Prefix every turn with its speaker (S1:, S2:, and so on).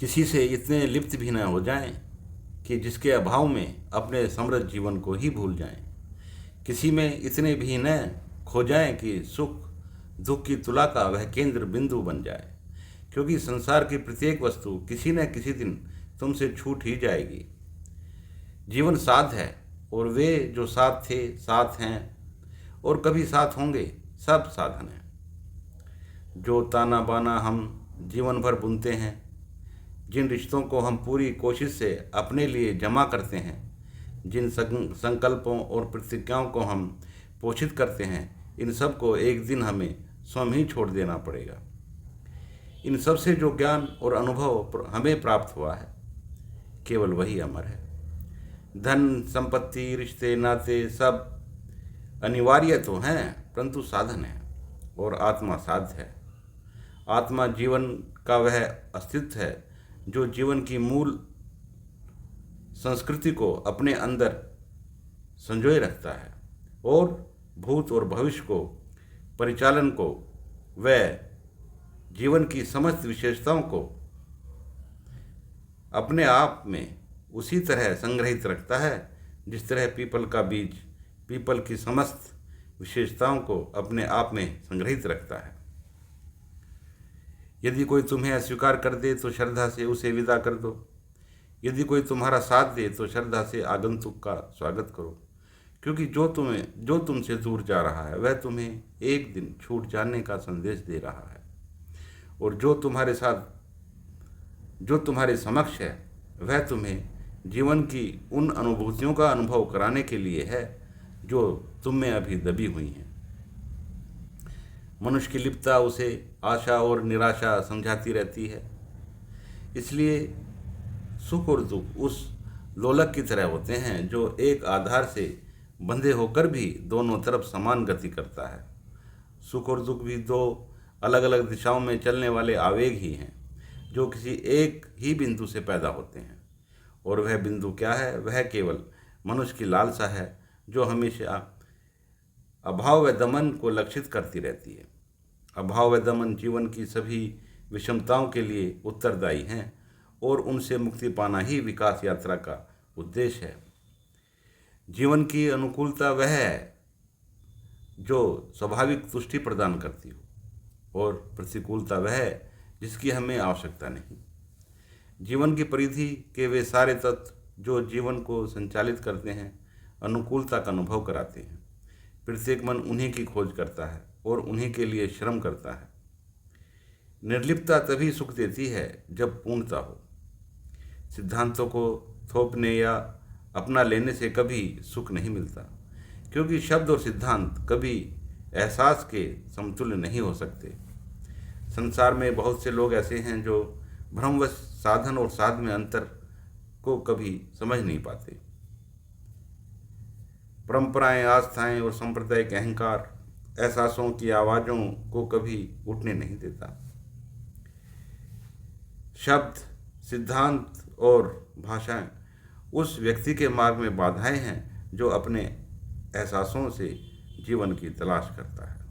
S1: किसी से इतने लिप्त भी न हो जाएं कि जिसके अभाव में अपने समृद्ध जीवन को ही भूल जाएं। किसी में इतने भी न खो जाएं कि सुख दुख की तुला का वह केंद्र बिंदु बन जाए, क्योंकि संसार की प्रत्येक वस्तु किसी न किसी दिन तुमसे छूट ही जाएगी। जीवन साथ है और वे जो साथ थे, साथ हैं और कभी साथ होंगे, सब साधन है। जो ताना बाना हम जीवन भर बुनते हैं, जिन रिश्तों को हम पूरी कोशिश से अपने लिए जमा करते हैं, जिन संकल्पों और प्रतिज्ञाओं को हम पोषित करते हैं, इन सब को एक दिन हमें स्वयं ही छोड़ देना पड़ेगा। इन सब से जो ज्ञान और अनुभव हमें प्राप्त हुआ है, केवल वही अमर है। धन संपत्ति रिश्ते नाते सब अनिवार्य तो हैं, परंतु साधन है और आत्मा साध्य है। आत्मा जीवन का वह अस्तित्व है जो जीवन की मूल संस्कृति को अपने अंदर संजोए रखता है और भूत और भविष्य को परिचालन को वह जीवन की समस्त विशेषताओं को अपने आप में उसी तरह संग्रहित रखता है जिस तरह पीपल का बीज पीपल की समस्त विशेषताओं को अपने आप में संग्रहित रखता है। यदि कोई तुम्हें अस्वीकार कर दे तो श्रद्धा से उसे विदा कर दो। यदि कोई तुम्हारा साथ दे तो श्रद्धा से आगंतुक का स्वागत करो, क्योंकि जो तुमसे दूर जा रहा है वह तुम्हें एक दिन छूट जाने का संदेश दे रहा है, और जो तुम्हारे समक्ष है वह तुम्हें जीवन की उन अनुभूतियों का अनुभव कराने के लिए है जो तुम में अभी दबी हुई हैं। मनुष्य की लिप्तता उसे आशा और निराशा समझाती रहती है। इसलिए सुख और दुख उस लोलक की तरह होते हैं जो एक आधार से बंधे होकर भी दोनों तरफ समान गति करता है। सुख और दुख भी दो अलग अलग दिशाओं में चलने वाले आवेग ही हैं जो किसी एक ही बिंदु से पैदा होते हैं, और वह बिंदु क्या है? वह केवल मनुष्य की लालसा है जो हमेशा अभाव व दमन को लक्षित करती रहती है। अभाव व दमन जीवन की सभी विषमताओं के लिए उत्तरदायी हैं और उनसे मुक्ति पाना ही विकास यात्रा का उद्देश्य है। जीवन की अनुकूलता वह है जो स्वाभाविक तुष्टि प्रदान करती हो, और प्रतिकूलता वह है जिसकी हमें आवश्यकता नहीं। जीवन की परिधि के वे सारे तत्व जो जीवन को संचालित करते हैं, अनुकूलता का अनुभव कराते हैं। प्रत्येक मन उन्हीं की खोज करता है और उन्हीं के लिए श्रम करता है। निर्लिप्तता तभी सुख देती है जब पूर्णता हो। सिद्धांतों को थोपने या अपना लेने से कभी सुख नहीं मिलता, क्योंकि शब्द और सिद्धांत कभी एहसास के समतुल्य नहीं हो सकते। संसार में बहुत से लोग ऐसे हैं जो भ्रमवश साधन और साध में अंतर को कभी समझ नहीं पाते। परंपराएं, आस्थाएं और सांप्रदायिक अहंकार एहसासों की आवाज़ों को कभी उठने नहीं देता। शब्द, सिद्धांत और भाषाएं उस व्यक्ति के मार्ग में बाधाएं हैं जो अपने एहसासों से जीवन की तलाश करता है।